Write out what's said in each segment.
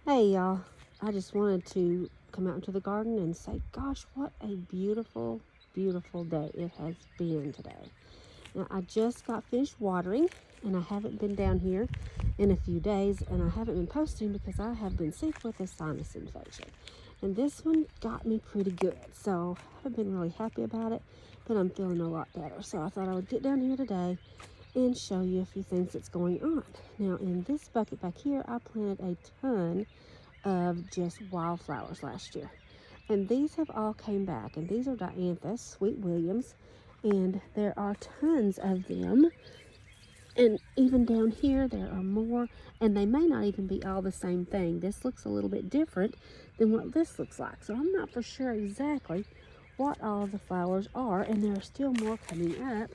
Hey y'all, I just wanted to come out into the garden and say, gosh, what a beautiful, beautiful day it has been today. Now, I just got finished watering and I haven't been down here in a few days and I haven't been posting because I have been sick with a sinus infection. And this one got me pretty good, so I haven't been really happy about it, but I'm feeling a lot better. So I thought I would get down here today and show you a few things that's going on. Now, in this bucket back here, I planted a ton of just wildflowers last year, and these have all came back, and these are dianthus, sweet williams, and there are tons of them. And even down here there are more, and they may not even be all the same thing. This looks a little bit different than what this looks like, so I'm not for sure exactly what all of the flowers are, and there are still more coming up.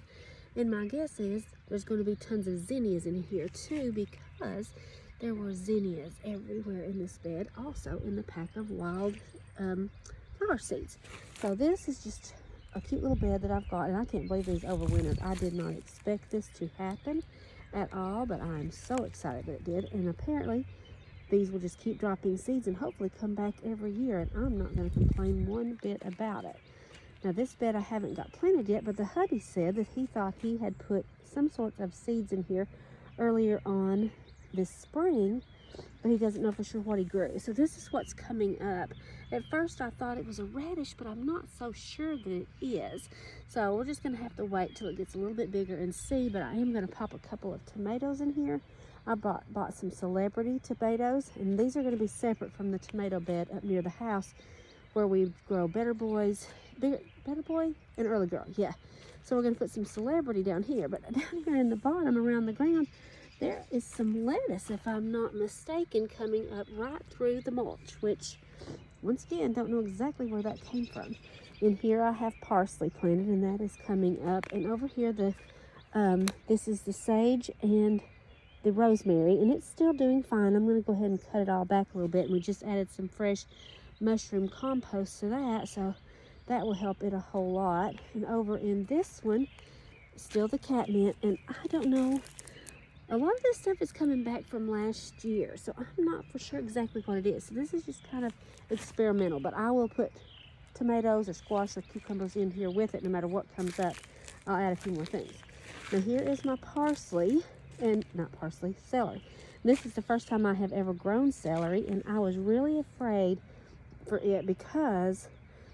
And my guess is there's going to be tons of zinnias in here too, because there were zinnias everywhere in this bed, also in the pack of wild flower seeds. So this is just a cute little bed that I've got, and I can't believe these overwintered. I did not expect this to happen at all, but I'm so excited that it did. And apparently these will just keep dropping seeds and hopefully come back every year, and I'm not going to complain one bit about it. Now this bed I haven't got planted yet, but the hubby said that he thought he had put some sorts of seeds in here earlier on this spring, but he doesn't know for sure what he grew. So this is what's coming up. At first I thought it was a radish, but I'm not so sure that it is. So we're just gonna have to wait till it gets a little bit bigger and see, but I am gonna pop a couple of tomatoes in here. I bought some Celebrity tomatoes, and these are gonna be separate from the tomato bed up near the house where we grow Better Boy and Early Girl, yeah. So we're gonna put some Celebrity down here, but down here in the bottom around the ground, there is some lettuce, if I'm not mistaken, coming up right through the mulch, which, once again, don't know exactly where that came from. In here I have parsley planted, and that is coming up. And over here, this is the sage and the rosemary, and it's still doing fine. I'm going to go ahead and cut it all back a little bit, and we just added some fresh mushroom compost to that, so that will help it a whole lot. And over in this one, still the catmint, and I don't know, a lot of this stuff is coming back from last year, so I'm not for sure exactly what it is. So this is just kind of experimental, but I will put tomatoes or squash or cucumbers in here with it no matter what comes up. I'll add a few more things. Now here is my parsley, and not parsley, celery. This is the first time I have ever grown celery, and I was really afraid for it because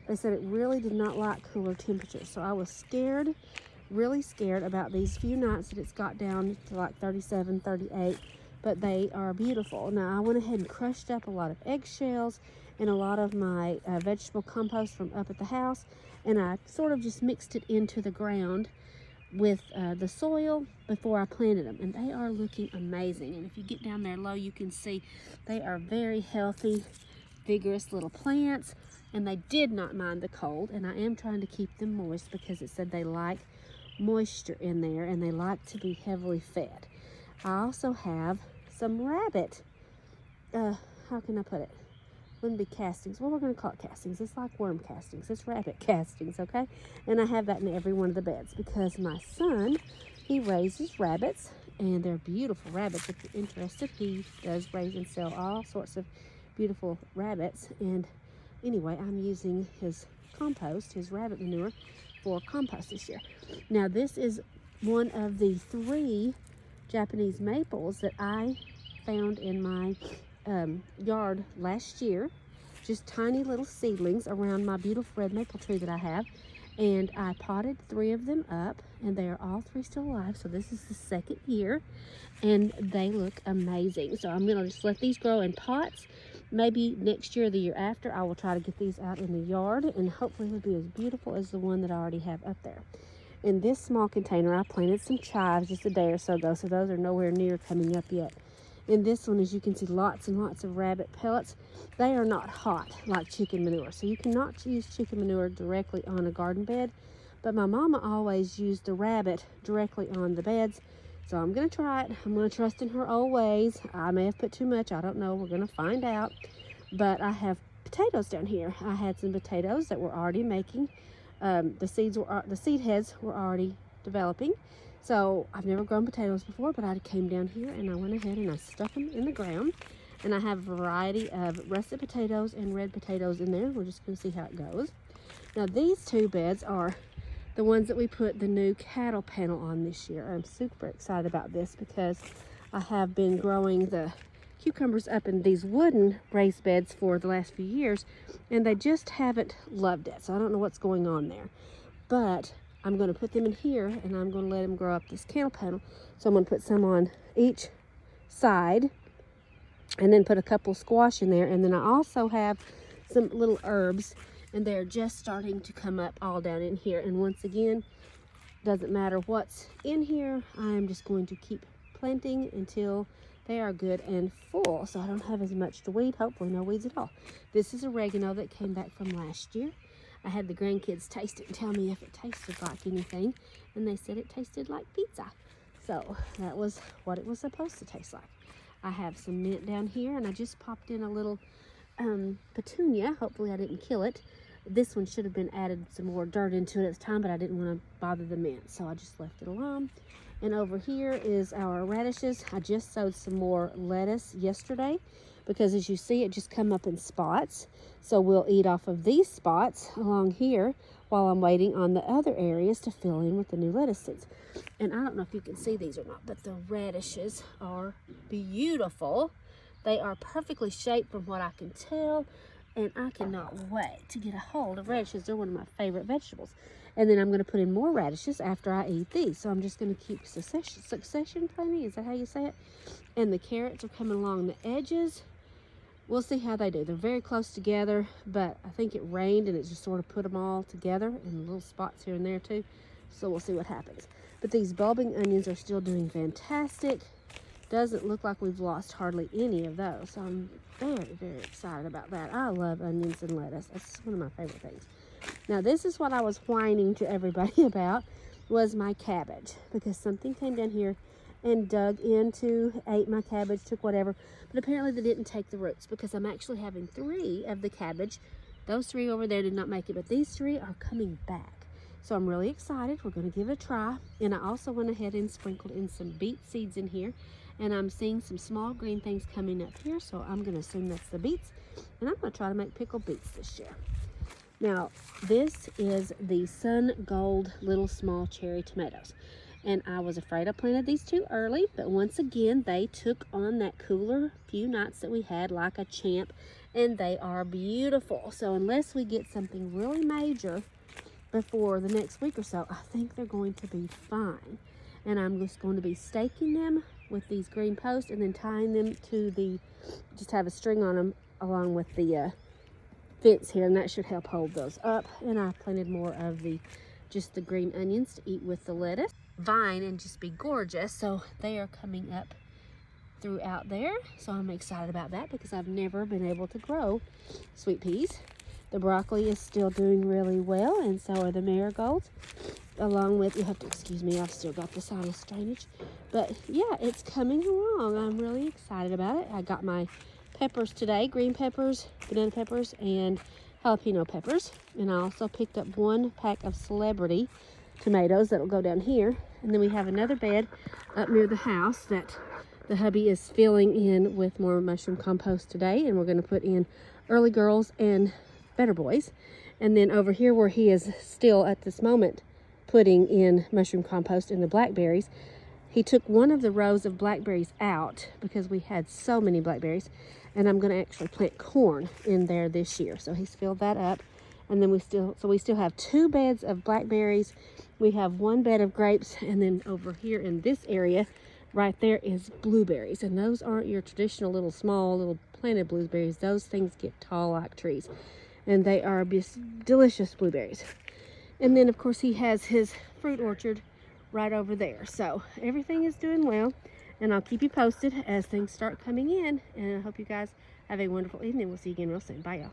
they said it really did not like cooler temperatures. So I was scared, really scared about these few nights that it's got down to like 37, 38, but they are beautiful. Now I went ahead and crushed up a lot of eggshells and a lot of my vegetable compost from up at the house, and I sort of just mixed it into the ground with the soil before I planted them, and they are looking amazing. And if you get down there low, you can see they are very healthy, vigorous little plants, and they did not mind the cold. And I am trying to keep them moist because it said they like moisture in there and they like to be heavily fed. I also have some rabbit, how can I put it? Wouldn't be castings. Well, we're going to call it castings. It's like worm castings. It's rabbit castings, okay? And I have that in every one of the beds because my son, he raises rabbits, and they're beautiful rabbits. If you're interested, he does raise and sell all sorts of beautiful rabbits. And anyway, I'm using his compost, his rabbit manure, for compost this year. Now this is one of the 3 Japanese maples that I found in my yard last year, just tiny little seedlings around my beautiful red maple tree that I have, and I potted 3 of them up, and they are all 3 still alive. So this is the 2nd year, and they look amazing. So I'm gonna just let these grow in pots. Maybe next year or the year after, I will try to get these out in the yard, and hopefully it'll be as beautiful as the one that I already have up there. In this small container, I planted some chives just a day or so ago, so those are nowhere near coming up yet. In this one, as you can see, lots and lots of rabbit pellets. They are not hot like chicken manure, so you cannot use chicken manure directly on a garden bed, but my mama always used the rabbit directly on the beds. So I'm going to try it. I'm going to trust in her old ways. I may have put too much. I don't know. We're going to find out. But I have potatoes down here. I had some potatoes that were already making. The seed heads were already developing. So I've never grown potatoes before, but I came down here and I went ahead and I stuck them in the ground. And I have a variety of russet potatoes and red potatoes in there. We're just going to see how it goes. Now these two beds are the ones that we put the new cattle panel on this year. I'm super excited about this because I have been growing the cucumbers up in these wooden raised beds for the last few years, and they just haven't loved it. So I don't know what's going on there. But I'm going to put them in here, and I'm going to let them grow up this cattle panel. So I'm going to put some on each side, and then put a couple squash in there. And then I also have some little herbs, and they're just starting to come up all down in here. And once again, doesn't matter what's in here, I'm just going to keep planting until they are good and full, so I don't have as much to weed. Hopefully no weeds at all. This is oregano that came back from last year. I had the grandkids taste it and tell me if it tasted like anything, and they said it tasted like pizza. So that was what it was supposed to taste like. I have some mint down here, and I just popped in a little petunia. Hopefully I didn't kill it. This one should have been added some more dirt into it at the time, but I didn't want to bother the mint, so I just left it alone. And over here is our radishes. I just sowed some more lettuce yesterday because, as you see, it just come up in spots. So we'll eat off of these spots along here while I'm waiting on the other areas to fill in with the new lettuce seeds. And I don't know if you can see these or not, but the radishes are beautiful. They are perfectly shaped from what I can tell, and I cannot wait to get a hold of radishes. They're one of my favorite vegetables. And then I'm going to put in more radishes after I eat these. So I'm just going to keep succession planting. Is that how you say it? And the carrots are coming along the edges. We'll see how they do. They're very close together, but I think it rained and it just sort of put them all together in little spots here and there too. So we'll see what happens. But these bulbing onions are still doing fantastic. Doesn't look like we've lost hardly any of those. So I'm very, very excited about that. I love onions and lettuce. That's one of my favorite things. Now this is what I was whining to everybody about, was my cabbage, because something came down here and dug into, ate my cabbage, took whatever, but apparently they didn't take the roots, because I'm actually having 3 of the cabbage. Those 3 over there did not make it, but these 3 are coming back. So I'm really excited. We're going to give it a try. And I also went ahead and sprinkled in some beet seeds in here, and I'm seeing some small green things coming up here, so I'm going to assume that's the beets, and I'm going to try to make pickled beets this year. Now, this is the Sun Gold little small cherry tomatoes. And I was afraid I planted these too early, but once again, they took on that cooler few nights that we had like a champ, and they are beautiful. So unless we get something really major before the next week or so, I think they're going to be fine. And I'm just going to be staking them with these green posts and then tying them to the, just have a string on them along with the fence here, and that should help hold those up. And I planted more of just the green onions to eat with the lettuce vine and just be gorgeous. So they are coming up throughout there, so I'm excited about that because I've never been able to grow sweet peas. The broccoli is still doing really well, and so are the marigolds, along with, you have to excuse me, I've still got the sinus drainage, but yeah, it's coming along. I'm really excited about it. I got my peppers today, green peppers, banana peppers, and jalapeno peppers. And I also picked up 1 pack of Celery tomatoes that will go down here. And then we have another bed up near the house that the hubby is filling in with more mushroom compost today. And we're going to put in Early Girls and Better Boys. And then over here where he is still at this moment putting in mushroom compost in the blackberries, he took one of the rows of blackberries out because we had so many blackberries, and I'm going to actually plant corn in there this year. So he's filled that up, and then we still have 2 beds of blackberries. We have 1 bed of grapes, and then over here in this area right there is blueberries, and those aren't your traditional little small little planted blueberries. Those things get tall like trees, and they are just delicious blueberries. And then of course he has his fruit orchard right over there. So everything is doing well, and I'll keep you posted as things start coming in, and I hope you guys have a wonderful evening. We'll see you again real soon. Bye, y'all.